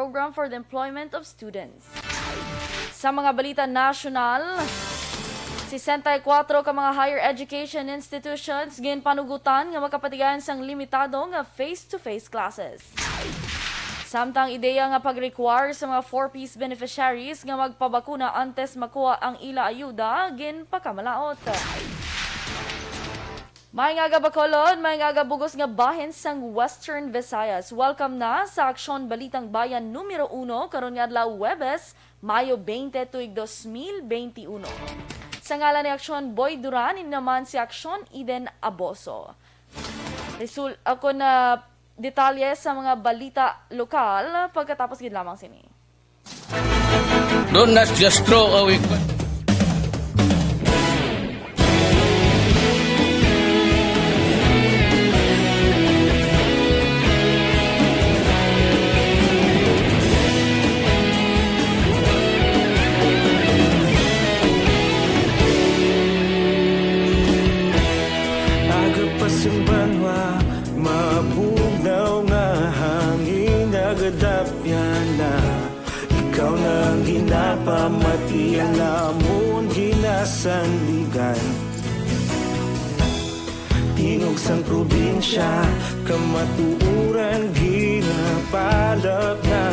program for the employment of students. Sa mga balita national, 64 ka mga higher education institutions ginpanugutan nga makapatigayan sang limitado nga face-to-face classes. Samtang ideya nga pag-require sa mga 4-piece beneficiaries nga magpabakuna antes makuha ang ila ayuda ginpakamalaot. May nga gabakolod, may nga gabugos nga bahin sang Western Visayas. Welcome na sa Aksyon Balitang Bayan Numero 1 karon nga adlaw Huwebes, Mayo 20 tuig 2021. Sa ngalan ni Aksyon Boy Duran, naman si Aksyon Eden Aboso. Ako na detalye sa mga balita lokal pagkatapos gid lamang sini. Don't just throw away. Banwa, mabugnaw nga hangin nagadapyan na ikaw nang ginapamatian namon ginasandigan. Tingog sang probinsya, kamatuuran ginapalap na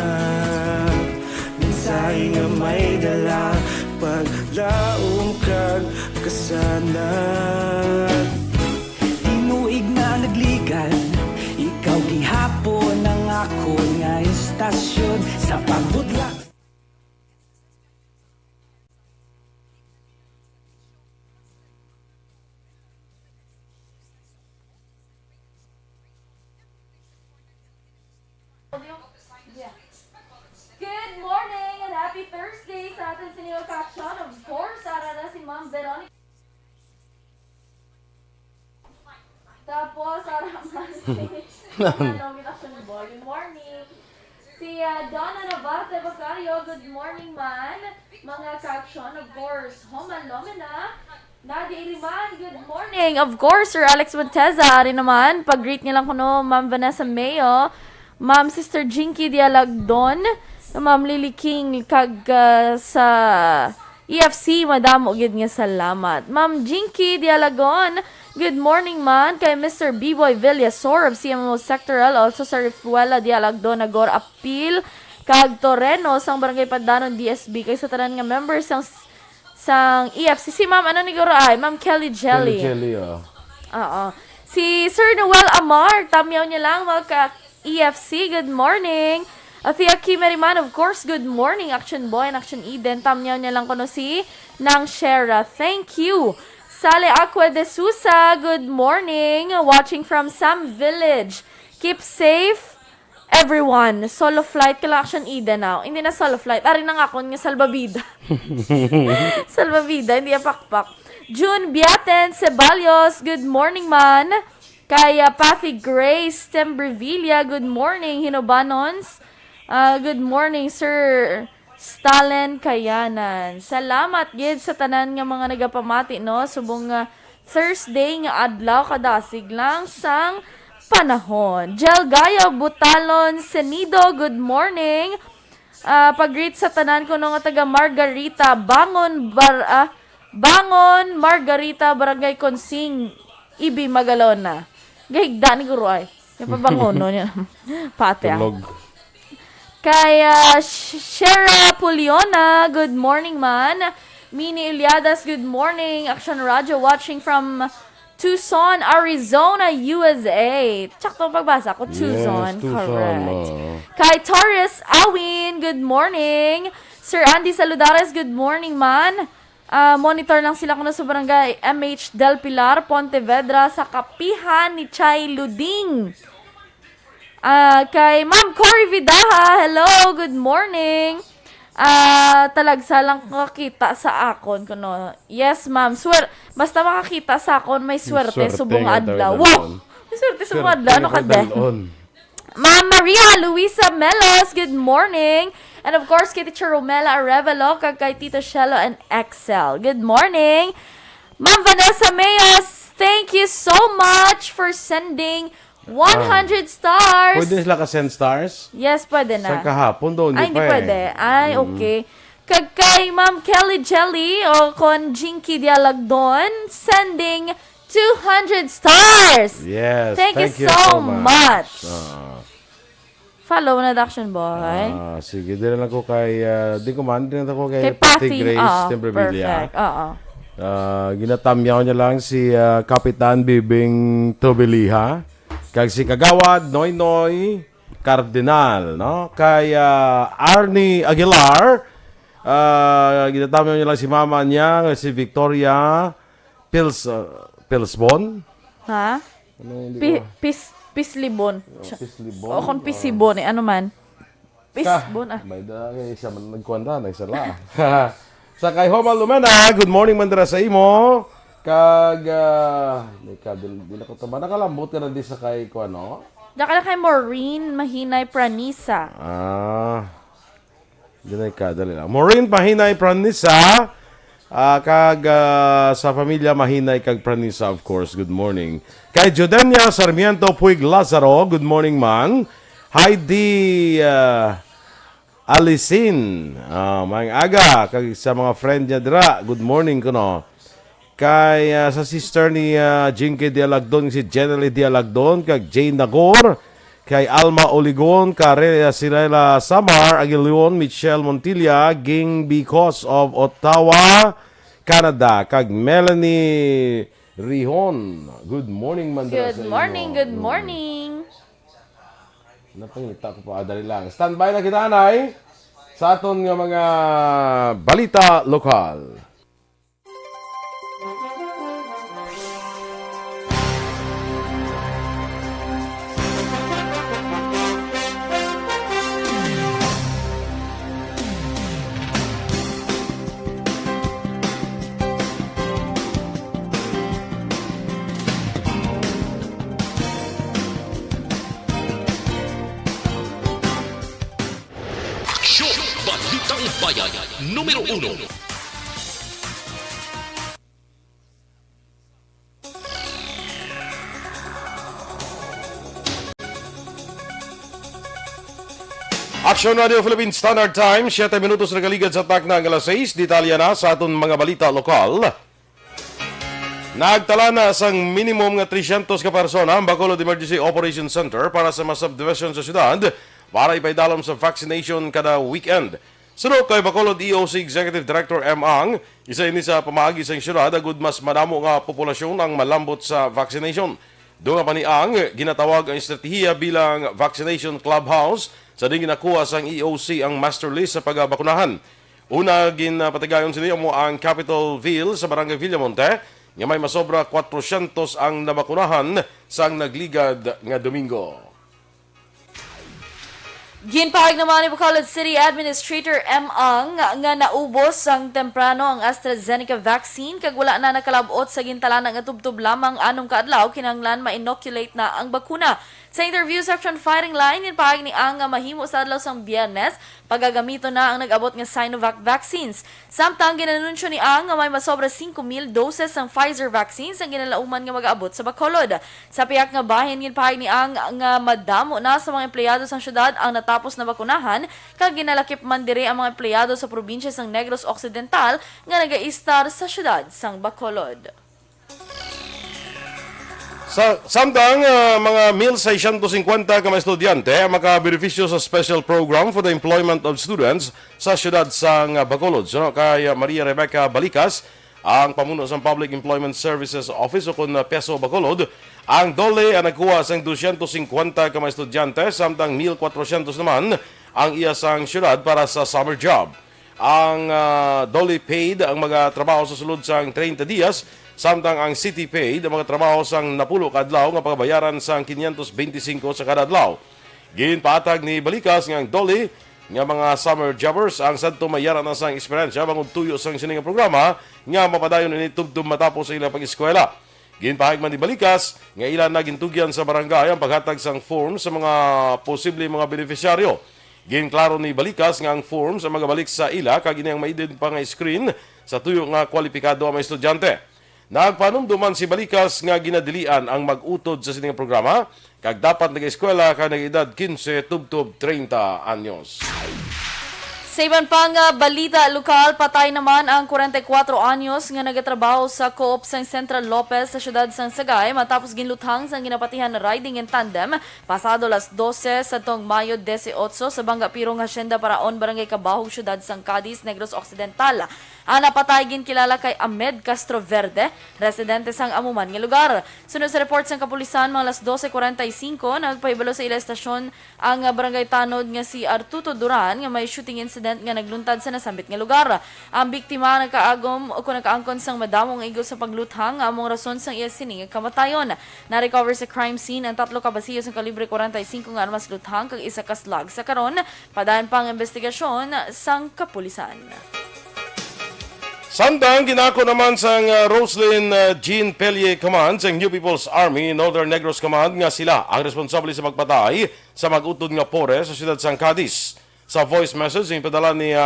minsay nga may dala paglaom kag kasanat. Nagligan, ikaw gihapon ang ako nga istasyon sa pagbudlak. Good morning and happy Thursday sa atin sa New Aksyon. Of course, arara si Ma'am Veronica. Tapos, good morning. Si Donna Navarte Bacario, good morning man. Mga Kaksyon, of course, Homan Lomena. Nadia Iliman, good morning. Of course, Sir Alex Monteza, rin naman. Pag-greet niya lang ko no, Ma'am Vanessa Mayo, Ma'am Sister Jinky Dialagdon, Ma'am Lily King, kag sa EFC, madamo gid nga salamat. Ma'am Jinky Dialagon, good morning man kay Mr. B-Boy Villasor of CMO Sectoral, also sa Rifuela Dialagdon Nagor Appeal kag Torreno sang Barangay Pandanon DSB kay sa tanan nga members sang EFC. Si Ma'am ano ni guro ay Ma'am Kelly Jelly. Oo. Si Sir Noel Amar, tamyaw niya lang mga EFC, good morning. Athea Kimeriman, of course, good morning. Action Boy and Action Eden. Tamyaw niya lang kuno si Nang Shera. Thank you. Sale Aqua de Susa, good morning. Watching from Sam Village. Keep safe, everyone. Solo flight kala Action Eden now. Hindi na solo flight. Ari na nga akong nga salbabida. Salbabida, hindi pakpak. June Biaten Ceballos, good morning man. Kaya Pathy Grace Tembrevilla, good morning. Hinobanons. Good morning, Sir Stalin Kayanan. Salamat gid sa tanan nga mga nagapamati no subong Thursday nga adlaw kadasig lang sang panahon. Jel Gayo Butalon Senido, good morning. Pag-greet sa tanan ko no nga taga Margarita Bangon Margarita Barangay Consing Ibi Magalona. Gahigda ni guro ay. Yung pabangon no niya. Pate ah. Kaya Shera Puliona, good morning man. Mini Iliadas, good morning. Action Radio watching from Tucson, Arizona, USA. Tsaktong pagbasa ko, Tucson. Yes, correct. Kay Taurus Awin, good morning. Sir Andy Saludares, good morning man. Monitor lang sila kuno sa barangay MH Del Pilar, Pontevedra, sa kapihan ni Chay Luding. Kay Ma'am Cory Vidaha, hello, good morning. Talagsa lang kakita sa akon kuno. Yes, ma'am. Basta makakita sa akon, may swerte subong adlaw. Wow! May swerte subong adlaw. Ano ka de? Ma'am Maria Luisa Melos, good morning. And of course, kay Teacher Romela Arevalo, kay Tito Shelo and Excel. Good morning. Ma'am Vanessa Mayos, thank you so much for sending 100 stars! Pwede sila ka-send stars? Yes, pwede na. Sa kahapon doon, Ay, hindi pwede. Ay, okay. Kay Ma'am Kelly Jelly o kon Jinky Dialagdon, sending 200 stars! Yes, Thank you so much. Follow na Aksyon Boy. Sige, din lang ko kay, di na ako kay Kay Patty. Grace Tembrevilla. Perfect. Oo. Ginatamyaw niya lang si Kapitan Bibing Tobeliha. Kag si Kagawad Noy Cardinal, no? Kay Arnie Aguilar, ginatamyaw niya lang si mama niya, si Victoria Pilsbon. Ha? Pislibon. Pislibon. O kung pisibon, ano man. Pisbon, May dagay siya man nagkwanda, nagsala. Sa kay Homal Lumena, good morning mandara sa imo. Kag di na ko tama nakalambot ka na di sa kay ko ano. Daka na kay Maureen Mahinay Pranisa. Dinay ka dali lang. Maureen Mahinay Pranisa. Kag sa pamilya Mahinay kag Pranisa, of course. Good morning. Kay Judenia Sarmiento Puig Lazaro, good morning man. Heidi Alisin, mga aga kag sa mga friend niya dira. Good morning kuno. Kay sa sister ni Jinky Dialagdon, si Jenny Dialagdon, kag Jane Nagor, kay Alma Oligon, kay Sirela Samar, Aguilion, Michelle Montilla, Ging Because of Ottawa, Canada, kag Melanie Rihon. Good morning, Mandra. Good morning, good morning. Napangita ko pa, dali lang. Standby na kita, Nay, sa aton nga mga balita lokal. Aksyon! Balitang Bayan, Numero 1. Aksyon Radio Philippine Standard Time, 7 minutos na kaligad sa tak ng alas 6. Detalya na sa aton mga balita lokal. Nagtala na sang minimum nga 300 ka persona ang Bacolod Emergency Operation Center para sa mga subdivision sa syudad para ipaidalam sa vaccination kada weekend. Sunod kay Bacolod EOC Executive Director M. Ang, isa ini sa pamaagi sa syudad agud mas madamo nga populasyon ang malambot sa vaccination. Doon nga pa ni Ang, ginatawag ang estratehiya bilang vaccination clubhouse sa din ginakuha sang EOC ang master list sa pagbakunahan. Una, ginapatigayon sila mo ang Capitalville sa Barangay Villamonte, nga may masobra 400 ang nabakunahan sang nagligad nga Domingo. Ginpahig naman ni Bacolod City Administrator M. Ang nga naubos ang temprano ang AstraZeneca vaccine kag wala na nakalabot sa gintalanang nga tubtub lamang anong kaadlaw kinahanglan ma-inoculate na ang bakuna. Sa interview section firing line, ginpahig ni Ang nga mahimo sa adlaw sang Biyernes pagagamito na ang nag-abot nga Sinovac vaccines. Samtang ginanunsyo ni Ang nga may masobra 5,000 doses ng Pfizer vaccines ang ginalauman nga mag-abot sa Bacolod. Sa piyak nga bahin, ginpahig ni Ang nga madamo na sa mga empleyado sa syudad ang natapos na bakunahan kag ginalakip man diri ang mga empleyado sa probinsya sang Negros Occidental nga naga-istar sa syudad sang Bacolod. Samtang mga 1,650 ka mga estudyante ang makabenepisyo sa special program for the employment of students sa syudad sang Bacolod. So, kay Maria Rebecca Balikas, ang pamuno sa Public Employment Services Office o kun Peso Bacolod, ang dole ang nagkuha sang 250 ka mga estudyante, samtang 1,400 naman ang iya sang syudad para sa summer job. Ang dole paid ang mga trabaho sa sulod sang 30 dias, samtang ang city paid ang mga trabaho sang napulo kadlaw nga pagabayaran sang 525 sa kada adlaw. Ginpatag ni Balikas nga ang dole nga mga summer jobbers ang sadto mayaran na sang eksperyensya bangod tuyo sang sini nga programa nga mapadayon ini tubtub matapos sa ilang pag-eskwela. Ginpahig man ni Balikas nga ilan na gintugyan sa barangay ang paghatag sang form sa mga posible mga beneficiaryo. Ginklaro ni Balikas nga ang forms ang magabalik sa ila kag ini ang maidid pa nga screen sa tuyo nga kwalipikado ang mga estudyante. Nagpanumduman si Balikas nga ginadilian ang mag-utod sa sining programa kag dapat nag-eskwela ka nag-edad 15 tubtob 30 anyos. Sa iban pang balita lokal, patay naman ang 44 anyos nga nagatrabaho sa Co-op San Central Lopez sa siyudad San Sagay matapos ginluthang sa ginapatihan na riding in tandem pasado las 12 sa tong Mayo 18 sa Bangga Pirong Hacienda Paraon, Barangay Cabahog, siyudad San Cadiz, Negros Occidental. Ang napatay ginkilala kay Ahmed Castro Verde, residente sang amuman nga lugar. Sunod sa report sang kapulisan, mga las 12:45 nagpahibalo sa ila estasyon ang barangay tanod nga si Artuto Duran nga may shooting incident nga nagluntad sa nasambit nga lugar. Ang biktima nagkaagom o nagkaangkon sang madamong igos sa pagluthang nga among rason sang iya sining kamatayon. Na-recover sa crime scene ang 3 kabasiyo sang kalibre 45 nga armas luthang kag isa ka slag sa karon. Padayon pang investigasyon sang kapulisan. Samtang ginako naman sang Roslyn Jean Pellier Command sang New People's Army Northern Negros Command nga sila ang responsable sa magpatay sa mag-utod nga pore sa siyudad San Cadiz. Sa voice message yung padala ni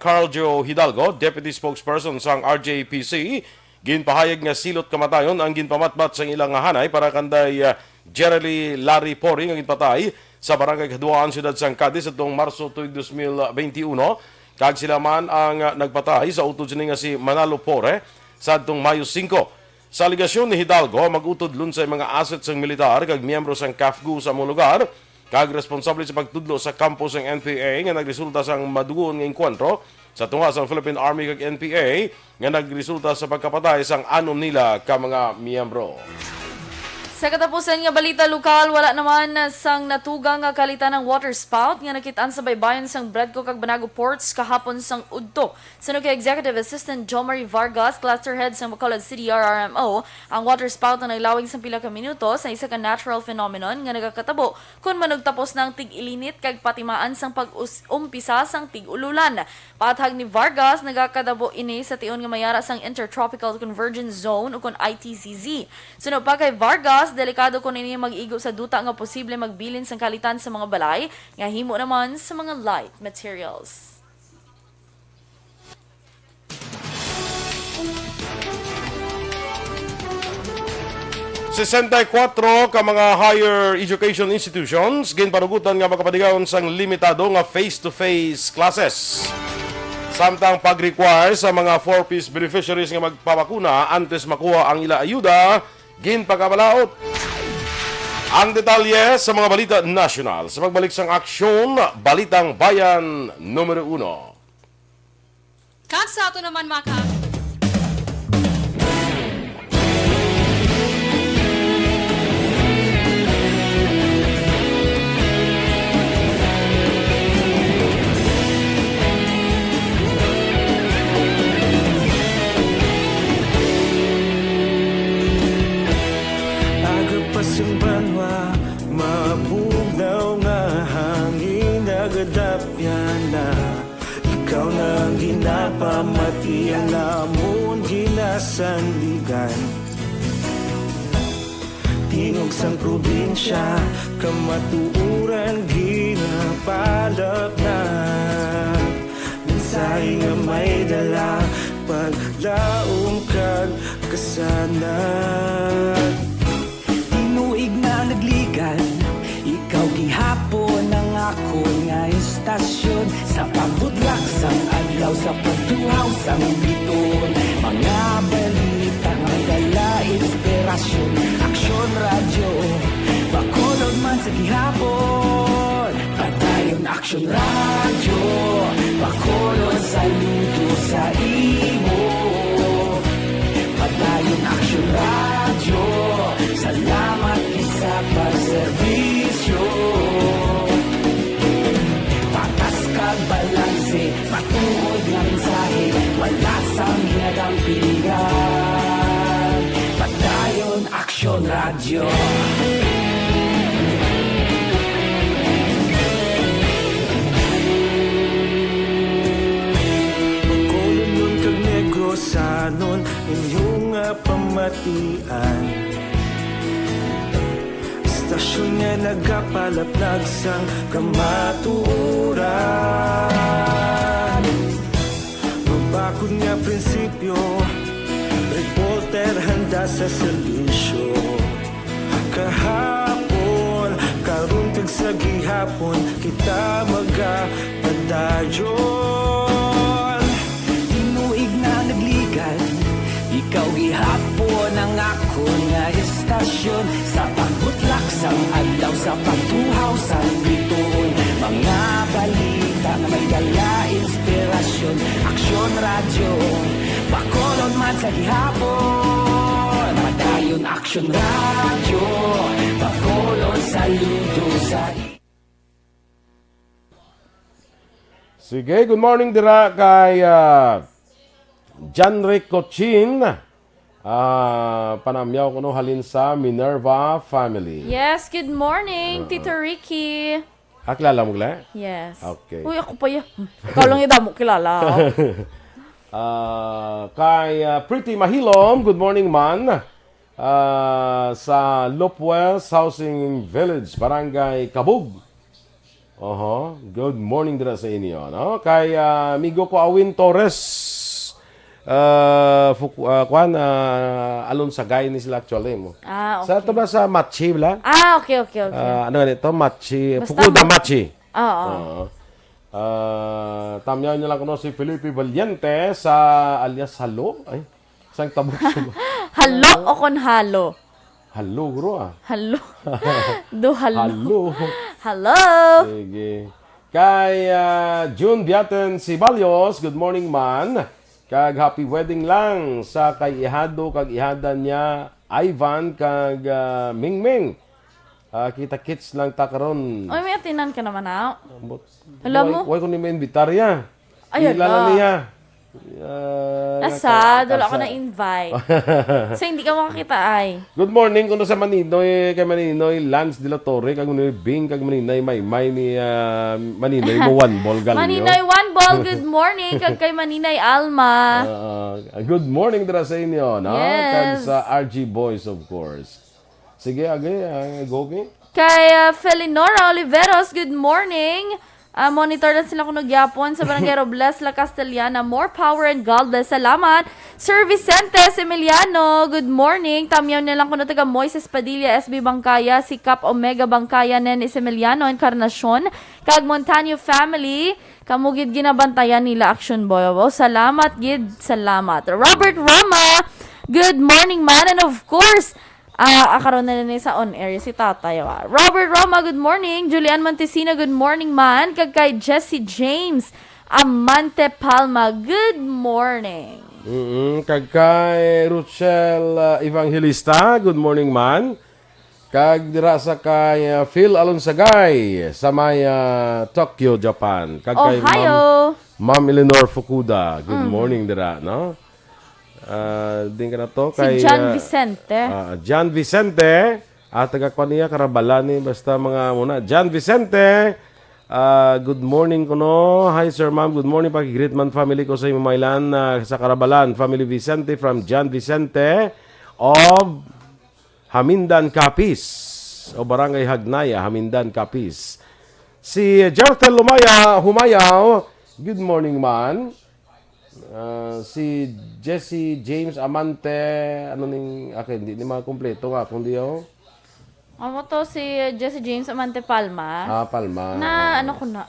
Carl Joe Hidalgo, Deputy Spokesperson sang RJPC, ginpahayag nga silot kamatayon ang ginpamatbat sang ilang hanay para kanday Jerry Larry Pori nga ginpatay sa barangay Kaduaan, siyudad San Cadiz atong Marso 2021. Kag sila man ang nagpatay sa utod sini nga si Manalo Pore sa atong Mayo 5. Sa aligasyon ni Hidalgo, mag-utod lunsay mga assets ng militar kag miyembro sang CAFGU sa among lugar, kag responsable sa pagtudlo sa campus ng NPA nga nagresulta sang madugon nga enkwentro sa tunga sang Philippine Army kag NPA nga nagresulta sa pagkapatay sang 6 nila ka mga miyembro. Sa katapusan nga balita lokal, wala naman sang natugang nga kalitan ng water spout nga nakitaan sa baybayon sang Bredco kag Banago Ports kahapon sang udto. Sunod kay Executive Assistant Jomari Vargas, Cluster Head sang Bacolod City RRMO, ang water spout na naglawig sang pila ka minuto sa isa ka natural phenomenon nga nagakatabo kung manugtapos ng tig-ilinit kag patimaan sang pag-umpisa sang tig-ululan. Patag ni Vargas, nagakatabo ini sa tion nga mayara sang Intertropical Convergence Zone o kon ITCZ. Sunod pa kay Vargas, delikado kung ini mag-igo sa duta nga posible magbilin sang kalitan sa mga balay nga himo naman sa mga light materials. 64 ka mga higher education institutions ginpanugutan nga makapadigaon sang limitado nga face-to-face classes. Samtang pag-require sa mga 4-piece beneficiaries nga magpapakuna antes makuha ang ila ayuda, ginpakabalaot. Ang detalye sa mga balita national sa pagbalik sang Aksyon, Balitang Bayan, Numero 1. Kag sa ato naman mga Simbanwa, mabugnaw nga hangin nagadapyan na ikaw nang ginapamati ang namon ginasandigan. Tingog sang probinsya, kamatuuran ginapalap na mensahe nga may dala paglaom kag kasanan. Nagligan, ikaw gihapon ang ako nga istasyon sa pagbutlak sang adlaw sa pagtuhaw sang biton. Mga balita nga dala inspirasyon, Aksyon radyo Bacolod man sa gihapon. Padayon Aksyon radyo Bacolod saludo sa imo. Padayon Aksyon radyo, salamat sa pagserbisyo. Patas kag balanse, patuod nga mensahe, wala sang ginagampiligan. Padayon Aksyon radyo. Bacolod nun kag Negros anon inyong pamatian. Stasyon nga nagkapalaplag sang kamatuuran. Mabakod nga prinsipyo, reporter sa serbisyo. Kahapon, karong sa gihapon, kita magapadayon. Tinuig na nagligan, ikaw gihapon ang ako nga estasyon. Sa pagbutlak sang adlaw, sa pagtuhaw sa bituon, mga balita na may dala inspirasyon. Aksyon radyo, bakolon man sa gihapon. Padayon Aksyon radyo, bakolon saludo sa Sige, good morning dira kay John Rick Cochin. Panamyaw ko no halin sa Minerva family. Yes, good morning, Tito Ricky. Kilala mo gila? Yes. Okay. Uy, ako pa yan. Ikaw lang yung mo kilala. Kay Pretty Mahilom, good morning man. Sa Lopwes Housing Village, Barangay Kabug. Good morning dira sa inyo. No? Kay amigo ko Awin Torres. Alon sa gay ni sila actually mo. Okay. Sa ito ba sa Machi bla? Okay. Ano ganito? Machi. Basta Fukuda Machi. Oo. Tamyaw niya lang kuno si Felipe Valiente sa alias Halo. Ay, sang tabok sa Halo o kon halo? Halo, bro Halo. Do halo. Halo. Hello. Sige. Kay June Biaten Sibalios, good morning man. Kag happy wedding lang sa kay ihado kag ihada niya Ivan kag Mingming. Kita kits lang ta karon. Oy, may atinan ka naman ako. Alam mo? Why ko ni may invitarya? Ayun Kilala na. niya. Asa, wala ko na invite. So, hindi ka makakita ay. Good morning kuno sa Maninoy, kay Maninoy Lance de la Torre, kag Maninoy Bing, kag Maninoy May ni Maninoy mo one ball galyo. Maninay one ball, good morning. Kag kay Maninay Alma. Good morning dira sa inyo, no? Kag Yes. sa RG Boys of course. Sige, go okay. Kay Felinora Oliveros, good morning. Monitor na sila kung nagyapon sa Barangay Robles, La Castellana. More power and God bless. Salamat. Sir Vicente Emiliano, good morning. Tamyaw na lang kung taga Moises Padilla, SB Bangkaya, si Cap Omega Bangkaya, Nenis Emiliano, Encarnacion. Kag Montaño family, kamugid ginabantayan nila Action Boy. Oh, salamat, gid. Salamat. Robert Rama, good morning man. And of course, akaroon na nila sa on-air si Tatay. Robert Roma, good morning. Julian Montesino, good morning man. Kag kay Jesse James Amante Palma, good morning. Kag kay Ruchel Evangelista, good morning man. Kag dira sa kay Phil Alonsagay sa may Tokyo, Japan. Kag kay Ohio. Ma'am Eleanor Fukuda, good morning dira, no? Din ka na to kay Si John Vicente. John Vicente taga kwa niya Karabalani basta mga muna John Vicente, good morning kuno. Hi sir ma'am, good morning paki-greet man family ko sa Imamaylan sa Karabalan, family Vicente from John Vicente of Hamindan Capiz o Barangay Hagnaya, Hamindan Capiz. Si Jartel Humayaw, good morning man. Si Jesse James Amante, hindi mga kompleto nga, kundi Ano to si Jesse James Amante Palma? Palma. Natamyo ko na.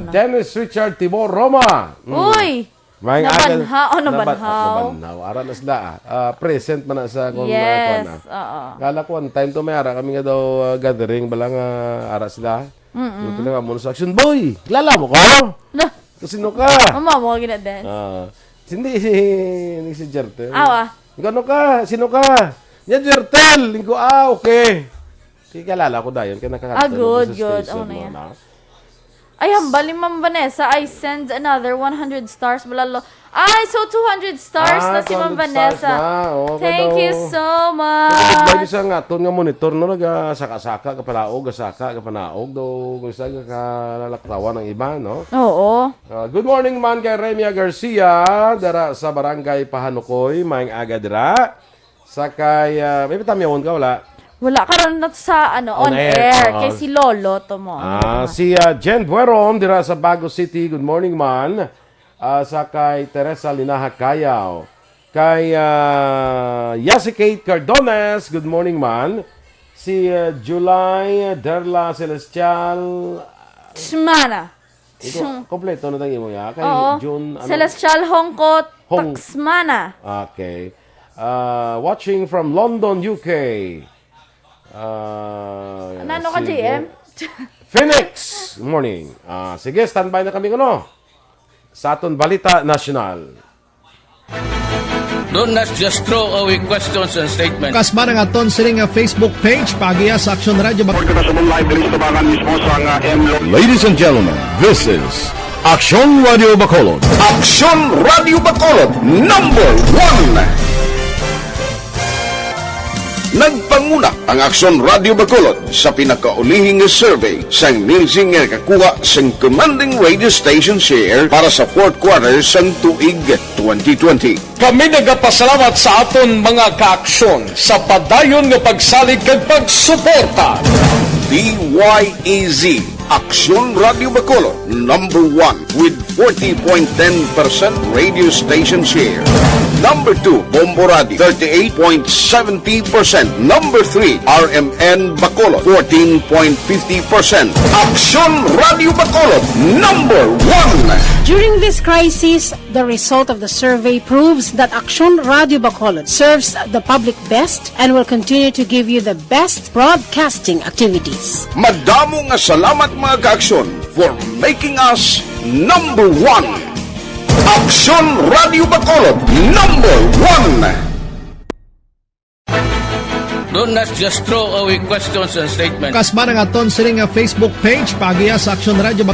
Dennis Richard Tibor Roma. Uy! Nabanhaw. Nabanhaw. Ara na sila. Present man na sa kung Yes, oo. Kala ko, one time to may ara kami nga daw gathering, balang ara sila. Ito na nga muna sa Action Boy. Kilala mo ko? Sino ka? Mama mo, gina-dance. Hindi si Jertel. Awa. Ano ka? Sino ka? Yan, Jertel. Lingko, okay. Kilala ko dayon. Kaya nakakanta Good. station Na mo, yan. na. Ay, hambali Ma'am Vanessa. I send another 100 stars. Malalo. Ay, so 200 stars na si Ma'am 200 Vanessa. stars na. Okay Thank daw. you so Lagi much. sa nga, ton nga monitor no, saka-saka ka panaog, gasaka ka panaog, do kung saan ka lalaktawan ng iba, no? Oo. Good morning man kay Remia Garcia, dara sa Barangay Pahanukoy, maing aga dira. Sa kay, may patamyawon ka, wala? Wala ka rin na sa on air. air. Kay si Lolo to mo. Si Jen Buerom, dira sa Bago City, good morning man. Sa kay Teresa Linaha Kayaw. Kay Yasikate Cardones, good morning man. Si July Derla Celestial, Shmana. ito, kompleto na tangi mo ya. Kay Oo. June, Celestial Hongkot Hong- Taksmana. Okay. Watching from London, UK. Nano ka, Sige. JM? Phoenix, good morning. Sige, standby na kami sa aton Balita National. Don't not just throw away questions and statements. Kasma ng aton sining Facebook page pagiya sa Aksyon Radio. Ladies and gentlemen, this is Aksyon Radio Bacolod. Aksyon Radio Bacolod number 1. Nagpanguna ang Aksyon Radio Bacolod sa pinakaulihing survey sang Nielsen nga kakuha sang commanding radio station share para sa fourth quarter sang tuig 2020. Kami nagapasalamat sa aton mga kaaksyon sa padayon nga pagsalig kag pagsuporta. DYEZ Aksyon Radio Bacolod number 1 with 40.10% radio station share. Number 2, Bombo Radio, 38.70%. Number 3, RMN Bacolod, 14.50%. Aksyon Radio Bacolod, number 1. During this crisis, the result of the survey proves that Aksyon Radio Bacolod serves the public best and will continue to give you the best broadcasting activities. Madamo nga salamat mga kaaksyon for making us number 1. Aksyon Radio Bacolod, number 1. Don't not just throw away questions and statements. Kasma ng aton sining Facebook page pagiya sa Aksyon Radio.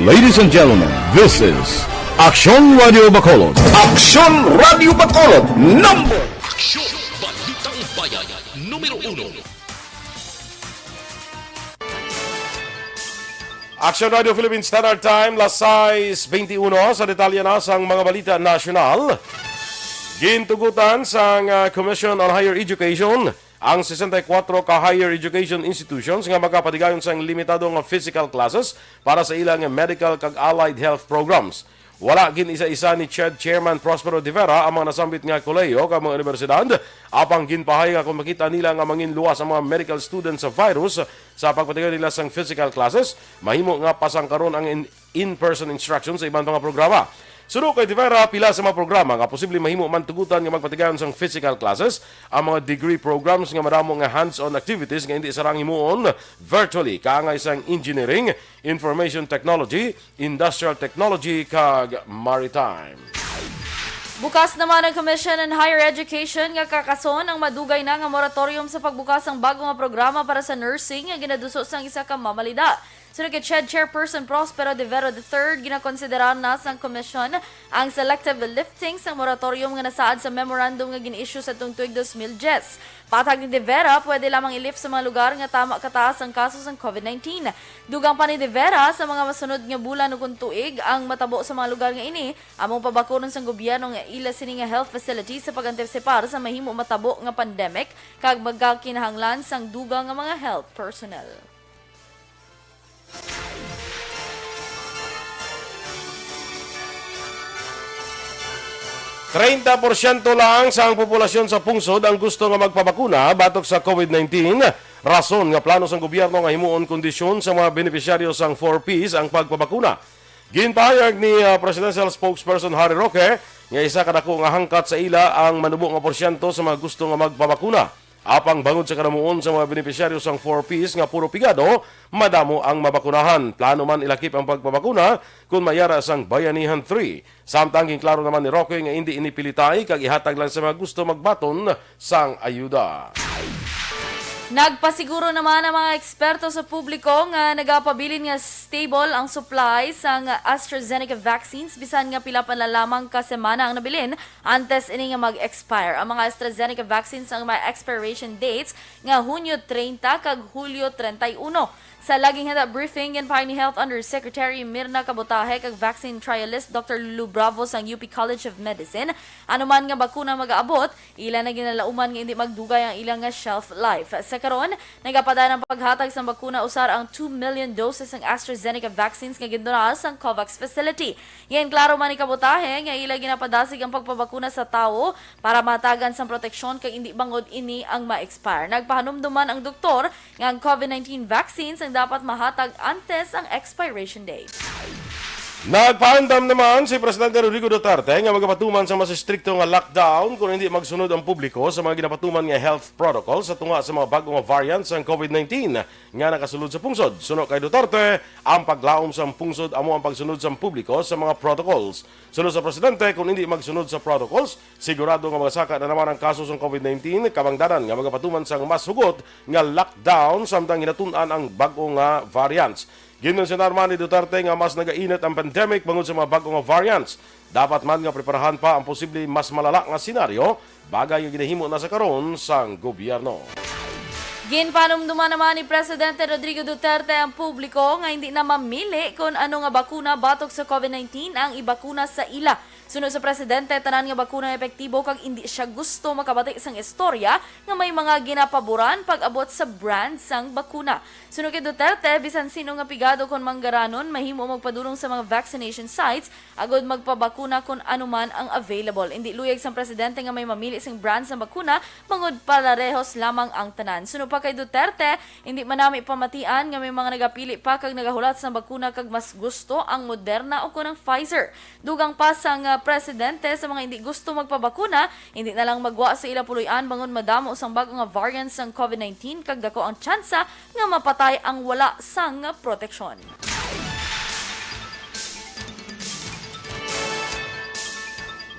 Ladies and gentlemen, this is Aksyon Radio Bacolod. Aksyon Radio Bacolod, number. Aksyon, Balitang Bayan, Numero 1. Aksyon Radio Philippine Standard Time, las 6:21 sa detalye na sang mga balita nasyonal. Gintugutan sang Commission on Higher Education ang 64 ka higher education institutions nga magapatigayon sang limitado nga physical classes para sa ilang medical kag allied health programs. Wala gin isa-isa ni Chairman Prospero de Vera ang mga nasambit nga koleyo kag mga universidad apang ginpahay nga kung makita nila nga mangin luwas ang mga medical students sa virus sa pagpatigayon nila sang physical classes, mahimo nga pasangkaron ang in-person instruction sa ibang mga programa. Suro kay de Vera, pila sa mga programa nga posible mahimo man tugutan nga magpatigayon sang physical classes, ang mga degree programs nga madamo nga hands-on activities nga hindi sarang himuon virtually, kaangay sang engineering, information technology, industrial technology kag maritime. Bukas naman ang Commission on Higher Education nga kakason ang madugay na nga moratorium sa pagbukas ng bago nga programa para sa nursing nga ginaduso sang isa ka mamalida. Sunod kay Chairperson Prospero de Vera III, ginakonsiderar na sang Commission ang selective lifting sang moratorium nga nasaad sa memorandum nga gin-issue sa tuig 2010. Patag ni de Vera, pwede lamang i-lift sa mga lugar nga tama kataas ang kaso ng COVID-19. Dugang pa ni de Vera, sa mga masunod nga bulan ug tuig ang matabo sa mga lugar nga ini, among pabakuron sang gobyerno nga ila sini nga health facilities sa pagantisipar sa mahimo matabo nga pandemic kag magkakinahanglan sang dugang nga mga health personnel. 30% lang sa ang populasyon sa pungsod ang gusto nga magpabakuna batok sa COVID-19. Rason nga plano sang gobyerno nga himuon kondisyon sa mga benepisyaryo sang 4Ps ang pagpabakuna. Ginpahayag ni Presidential Spokesperson Harry Roque nga isa kadako nga hangkat sa ila ang manubo nga porsyento sa mga gusto nga magpabakuna. Apang bangod sa kanamuon sa mga benepisyaryo sang 4Ps nga puro pigado, madamo ang mabakunahan. Plano man ilakip ang pagpabakuna kung mayara sang Bayanihan 3. Samtang klaro naman ni Roque nga hindi inipilitay kag ihatag lang sa mga gusto magbaton sang ayuda. Nagpasiguro naman ang mga eksperto sa publiko nga nagapabilin nga stable ang supply sang AstraZeneca vaccines bisan nga pila pa na lamang ka semana ang nabilin antes ini nga mag-expire. Ang mga AstraZeneca vaccines ang may expiration dates nga Hunyo 30 kag Hulyo 31. Sa laging handa briefing, yan pa ni Health Undersecretary Mirna Kabutahe kag vaccine trialist Dr. Lulu Bravo sang UP College of Medicine. Ano man nga bakuna mag-aabot, ilan na ginalauman nga hindi magdugay ang ilang nga shelf life. Sa karon, nagapada ng paghatag sa bakuna usar ang 2 million doses ng AstraZeneca vaccines nga gindonar sa COVAX facility. Yan klaro man ni Kabutahe nga ila ginapadasig ang pagpabakuna sa tao para matagan sa proteksyon kay hindi bangod ini ang ma-expire. Nagpahanumduman ang doktor nga ang COVID-19 vaccines ang dapat mahatag antes ang expiration date. Nagpaandam naman si Presidente Rodrigo Duterte nga magapatuman sa mas strikto nga lockdown kung hindi magsunod ang publiko sa mga ginapatuman nga health protocols sa tunga sa mga bagong variants ng COVID-19 nga nakasulod sa pungsod. Suno kay Duterte, ang paglaom sa pungsod amo ang pagsunod sa publiko sa mga protocols. Sunod sa Presidente, kung hindi magsunod sa protocols, sigurado nga magasaka na naman ang kaso sa COVID-19 kabangdanan nga magapatuman sa mas hugot nga lockdown samtang hinatun-an ang bagong variants. Ginmensionar man ni Duterte nga mas nagainit ang pandemic bangod sa mga bagong variants. Dapat man nga preparahan pa ang posible mas malala nga senaryo, bagay nga ginahimo na sa karon sang gobyerno. Ginpanumduman naman ni Presidente Rodrigo Duterte ang publiko nga hindi na mamili kung ano nga bakuna batok sa COVID-19 ang ibakuna sa ila. Sunod sa Presidente, tanan nga bakuna epektibo kag hindi siya gusto makabati sang istorya nga may mga ginapaboran pag-abot sa brand sang bakuna. Sunod kay Duterte, bisan sino nga pigado kon manggaranon, mahimo magpadulong sa mga vaccination sites agod magpabakuna kung anuman ang available. Hindi luyag sang Presidente nga may mamili sang brand sang bakuna, mangod palarehos lamang ang tanan. Sunod pa kay Duterte, hindi manami pamatian nga may mga nagapili pa kag nagahulat sa bakuna kag mas gusto ang Moderna o kunang Pfizer. Dugang pa sang Presidente sa mga hindi gusto magpabakuna, hindi na lang magwa sa ila puluyan bangon madamo sang bagong variants ng COVID-19 kag dako ang tsansa nga mapatay ang wala sang proteksyon.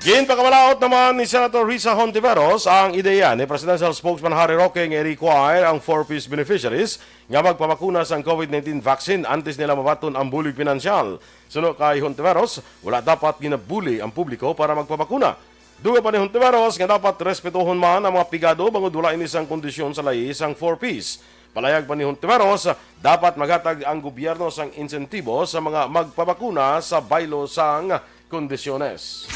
Ginpakabalaot naman ni Senator Risa Hontiveros ang ideya ni Presidential Spokesman Harry Roque nga i-require ang 4-piece beneficiaries nga magpabakuna sa COVID-19 vaccine antes nila mabaton ang bulig pinansyal. Suno kay Hontiveros, wala dapat ginabuli ang publiko para magpabakuna. Duga pa ni Hontiveros nga dapat respetuhon man ang mga pigado bangod wala ini sang kondisyon sa lahi sang 4-piece. Palayag pa ni Hontiveros, dapat maghatag ang gobyerno sang insentibo sa mga magpabakuna sa baylo sang kondisyones.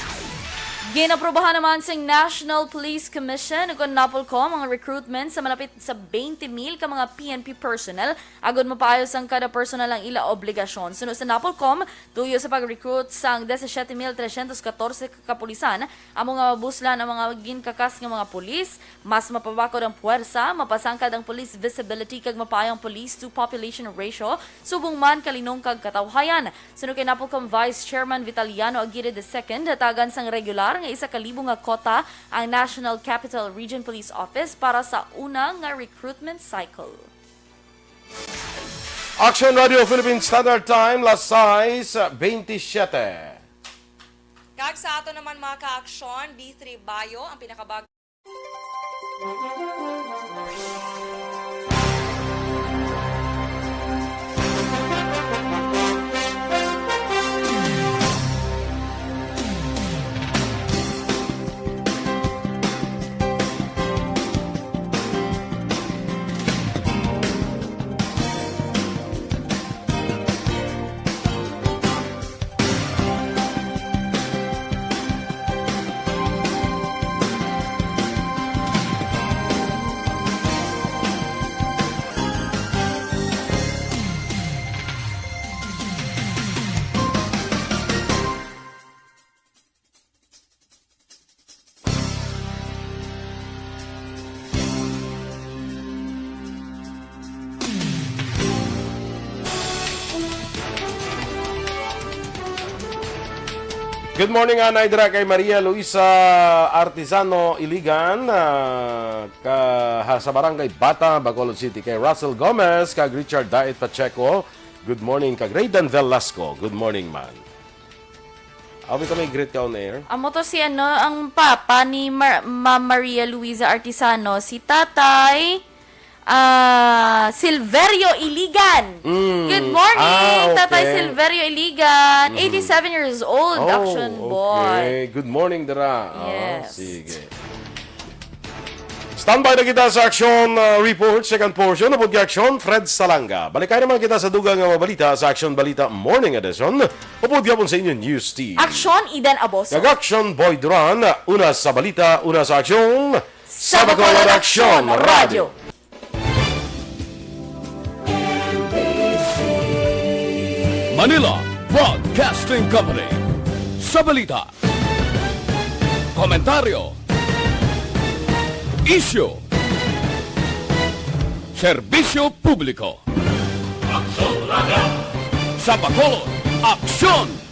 Ginaprobahan naman sa National Police Commission ug Napolcom ang recruitment sa malapit sa 20,000 ka mga PNP personnel agod mapaayos ang kada personal ang ila obligasyon. Sunod sa Napolcom, tuyo sa pag-recruit sang 17,314 ka kapulisan, amo nga mabuslan ang mga ginkakas nga mga pulis, mas mapabakod ang puwersa, mapasangkad ang police visibility kag mapayang police to population ratio, subong man kalinong kag katawhayan. Sunod kay Napolcom Vice Chairman Vitaliano Aguirre II, hatagan sang regular nga 1,000 nga kota ang National Capital Region Police Office para sa unang nga recruitment cycle. Aksyon Radio Philippine Standard Time, las 6:27. Kag sa ato naman mga ka-aksyon, B3 Bio ang pinakabag. Good morning, Anay Dra kay Maria Luisa Artisano Iligan sa Barangay Bata, Bacolod City. Kay Russell Gomez, kag Richard Daet Pacheco. Good morning, kag Raydan Velasco. Good morning, man. Abi kami greet ka on air. Amo to si ang papa ni Ma'am Maria Luisa Artisano, si Tatay Silverio Iligan. Good morning, Tatay Silverio Iligan. 87 years old, action boy. Okay. Good morning, Dara. Yes. Sige. Standby na kita sa Aksyon Report, second portion. Upod ka Aksyon, Fred Salanga. Balikay naman kita sa dugang nga mabalita sa Aksyon Balita Morning Edition. Upod ka po sa inyo News Team. Aksyon, Eden Aboso. Kag-Aksyon, Boy Duran. Una sa balita, una sa Aksyon. Sa Bacolod Aksyon Radio. Manila Broadcasting Company. Sa balita. Komentaryo. Issue. Serbisyo publiko. Sa Bacolod, Aksyon!